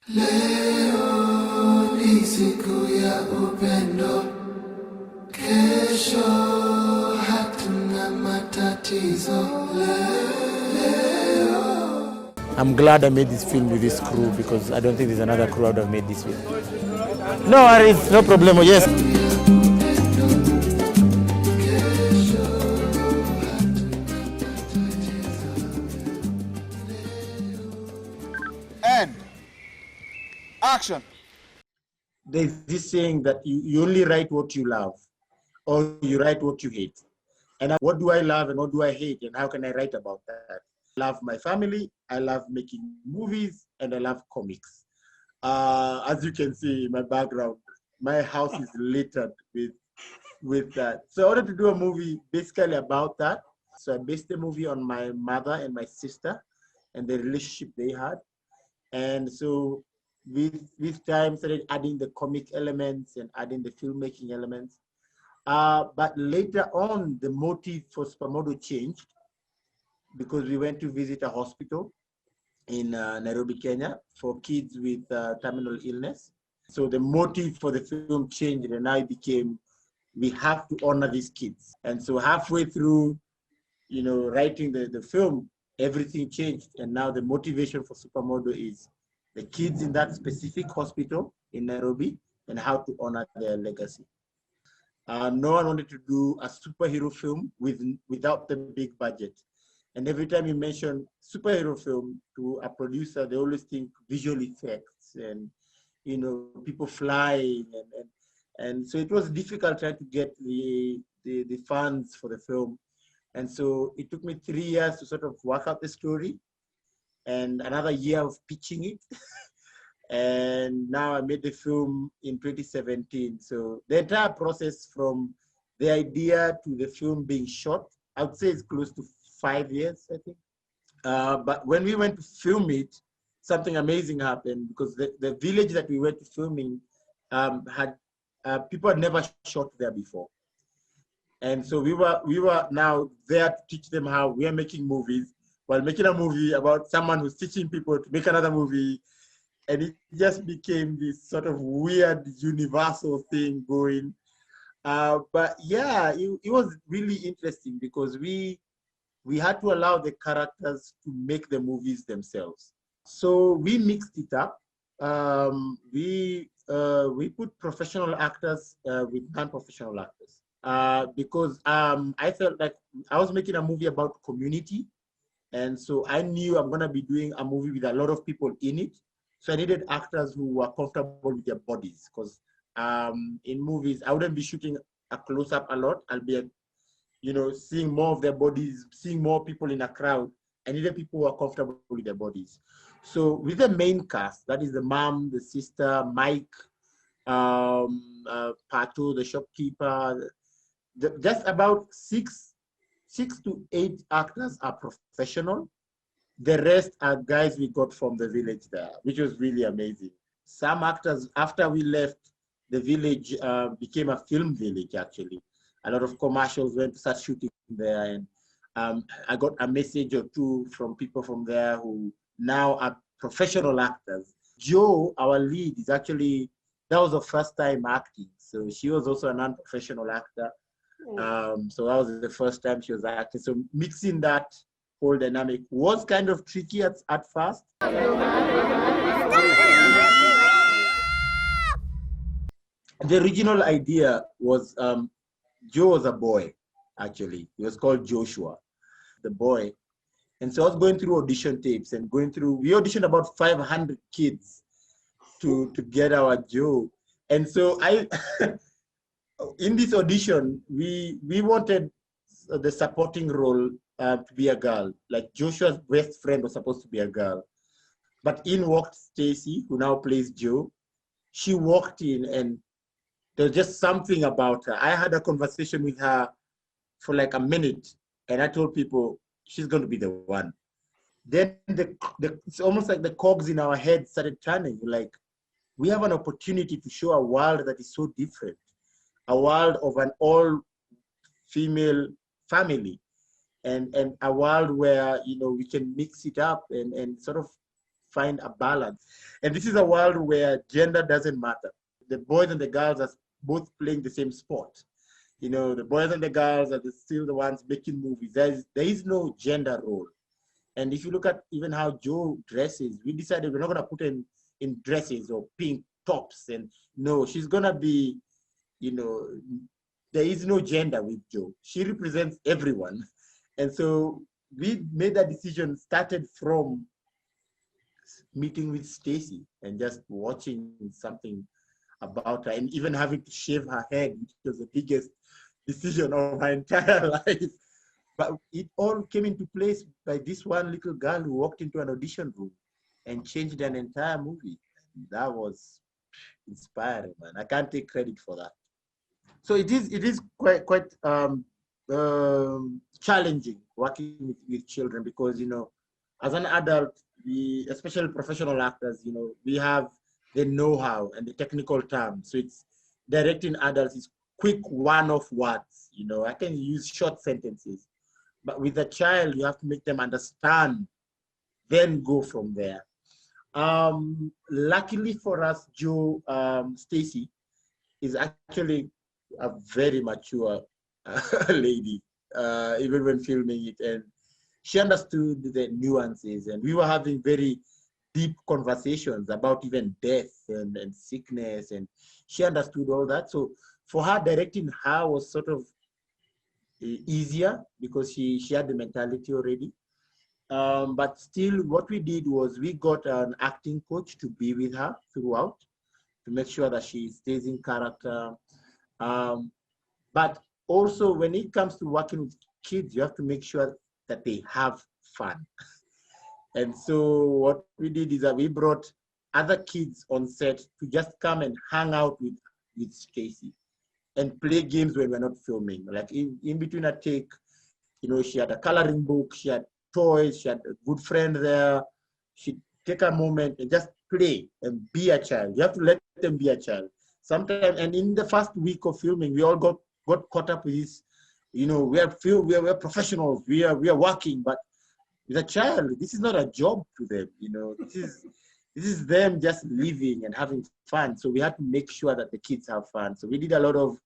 Leo ni siku ya upendo, kesho hatuna matatizo. I'm glad I made this film with this crew because I don't think there's another crew that would have made this film. No worries, no problem. Yes. And action. There's this saying that you only write what you love or you write what you hate. And what do I love and what do I hate and how can I write about that? I love my family, I love making movies, and I love comics. As you can see in my background, my house is littered with that. So I wanted to do a movie basically about that. So I based the movie on my mother and my sister and the relationship they had. And so with time started adding the comic elements and adding the filmmaking elements. But later on, the motive for Supa Modo changed because we went to visit a hospital in Nairobi, Kenya for kids with terminal illness. So the motive for the film changed and now it became, we have to honor these kids. And so halfway through, writing the film, everything changed. And now the motivation for Supa Modo is the kids in that specific hospital in Nairobi and how to honor their legacy. No one wanted to do a superhero film without the big budget. And every time you mention superhero film to a producer, they always think visual effects and, people flying. And so it was difficult trying to get the funds for the film. And so it took me 3 years to sort of work out the story and another year of pitching it. And now I made the film in 2017. So the entire process from the idea to the film being shot, I would say it's close to 5 years, I think. But when we went to film it, something amazing happened because the village that we went to filming had people had never shot there before. And so we were now there to teach them how we are making movies while making a movie about someone who's teaching people to make another movie. And it just became this sort of weird universal thing going. But yeah, it was really interesting because we had to allow the characters to make the movies themselves. So we mixed it up. We put professional actors with non-professional actors because I felt like I was making a movie about community. And so I knew I'm gonna be doing a movie with a lot of people in it. So I needed actors who were comfortable with their bodies because in movies, I wouldn't be shooting a close-up a lot. I'll be, seeing more of their bodies, seeing more people in a crowd. I needed people who are comfortable with their bodies. So with the main cast, that is the mom, the sister, Mike, Pato, the shopkeeper, just about six to eight actors are professional. The rest are guys we got from the village there, which was really amazing. Some actors, after we left, the village became a film village, actually. A lot of commercials went to start shooting there. And I got a message or two from people from there who now are professional actors. Jo, our lead, is actually, that was her first time acting. So she was also a non-professional actor. So that was the first time she was acting. So mixing that whole dynamic was kind of tricky at first. The original idea was Joe was a boy, actually. He was called Joshua, the boy. And so I was going through audition tapes and we auditioned about 500 kids to get our Joe. And so in this audition, we wanted the supporting role to be a girl. Like Joshua's best friend was supposed to be a girl. But in walked Stacy, who now plays Joe. She walked in and there's just something about her. I had a conversation with her for like a minute and I told people, she's going to be the one. Then it's almost like the cogs in our head started turning. Like, we have an opportunity to show a world that is so different. A world of an all-female family. And a world where, we can mix it up and sort of find a balance. And this is a world where gender doesn't matter. The boys and the girls are both playing the same sport. You know, the boys and the girls are still the ones making movies. There is no gender role. And if you look at even how Joe dresses, we decided we're not going to put her in dresses or pink tops. And no, she's going to be, you know, there is no gender with Joe. She represents everyone. And so we made that decision, started from meeting with Stacy and just watching something about her, and even having to shave her head, which was the biggest decision of her entire life. But it all came into place by this one little girl who walked into an audition room and changed an entire movie. That was inspiring, man. I can't take credit for that. So it is quite challenging working with children, because, you know, as an adult, we, especially professional actors, you know, we have the know-how and the technical terms. So it's directing adults is quick one-off words. You know, I can use short sentences, but with a child, you have to make them understand, then go from there. Luckily for us, Joe, Stacy is actually a very mature lady, even when filming it, and she understood the nuances, and we were having very deep conversations about even death and sickness, and she understood all that. So for her, directing her was sort of easier because she had the mentality already. But still, what we did was we got an acting coach to be with her throughout to make sure that she stays in character. But also, when it comes to working with kids, you have to make sure that they have fun. And so what we did is that we brought other kids on set to just come and hang out with Stacy and play games when we're not filming. Like in between a take, you know, she had a coloring book, she had toys, she had a good friend there. She'd take a moment and just play and be a child. You have to let them be a child. Sometimes, and in the first week of filming, we all got caught up with this, you know, we are professionals, we are working, but with a child, this is not a job to them, you know. This is them just living and having fun. So we had to make sure that the kids have fun. So we did a lot of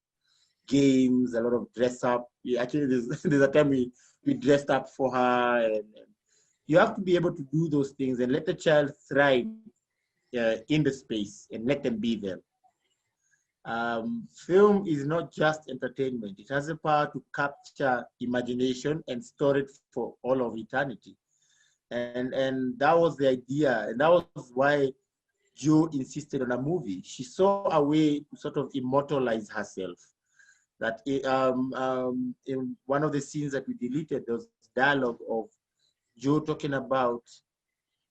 games, a lot of dress up. Actually, there's a time we dressed up for her, and you have to be able to do those things and let the child thrive in the space and let them be them. Film is not just entertainment. It has the power to capture imagination and store it for all of eternity. And that was the idea. And that was why Jo insisted on a movie. She saw a way to sort of immortalize herself. That in one of the scenes that we deleted, there was dialogue of Jo talking about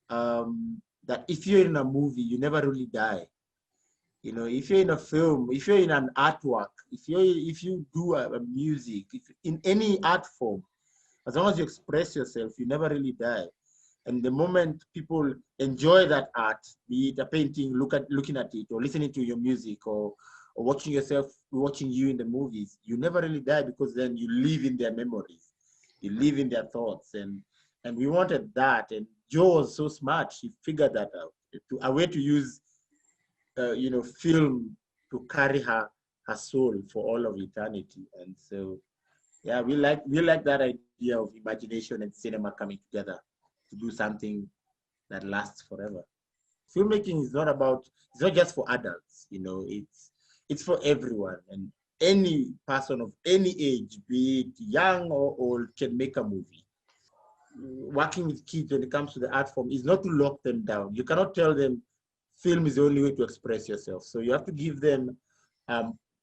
that if you're in a movie, you never really die. You know, if you're in a film, if you're in an artwork, if you do a music, if in any art form, as long as you express yourself, you never really die. And the moment people enjoy that art, be it a painting, looking at it, or listening to your music, or watching you in the movies, you never really die, because then you live in their memories, you live in their thoughts, and we wanted that. And Jo was so smart; she figured that out, a way to use you know, film to carry her soul for all of eternity. And so, yeah, we like that idea of imagination and cinema coming together to do something that lasts forever. Filmmaking is it's not just for adults, you know, it's for everyone, and any person of any age, be it young or old, can make a movie. Working with kids when it comes to the art form is not to lock them down. You cannot tell them film is the only way to express yourself. So you have to give them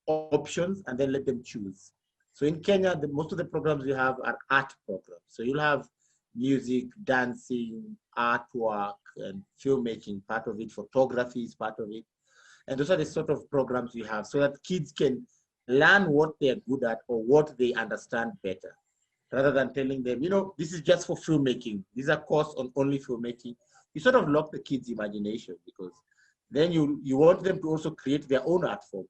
options and then let them choose. So in Kenya, most of the programs we have are art programs. So you'll have music, dancing, artwork, and filmmaking part of it, photography is part of it. And those are the sort of programs we have so that kids can learn what they're good at or what they understand better, rather than telling them, you know, this is just for filmmaking. These are courses on only filmmaking. You sort of lock the kids' imagination, because then you want them to also create their own art form.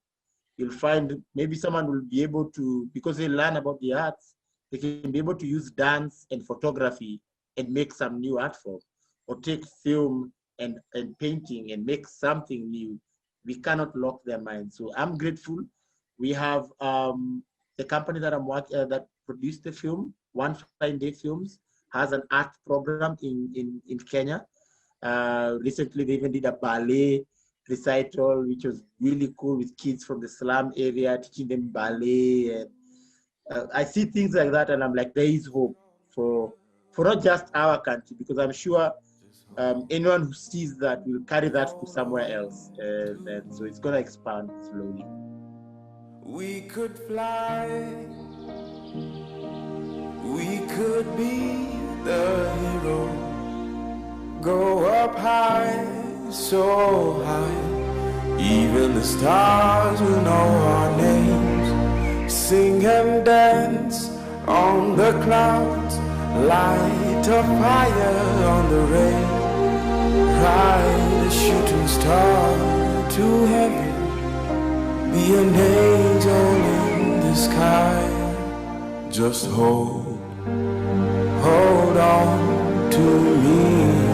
You'll find maybe someone will be able to, because they learn about the arts, they can be able to use dance and photography and make some new art form, or take film and painting and make something new, we cannot lock their minds. So I'm grateful. We have the company that I'm working that produced the film, One Fine Day Films, has an art program in Kenya. Recently, they even did a ballet recital, which was really cool, with kids from the slum area, teaching them ballet. And I see things like that, and I'm like, there is hope for not just our country, because I'm sure anyone who sees that will carry that to somewhere else, and so it's going to expand slowly. We could fly, we could be the hero, go up high, so high, even the stars will know our names, sing and dance on the clouds, light a fire on the rain, ride a shooting star to heaven, be an angel in the sky. Just hold on to me.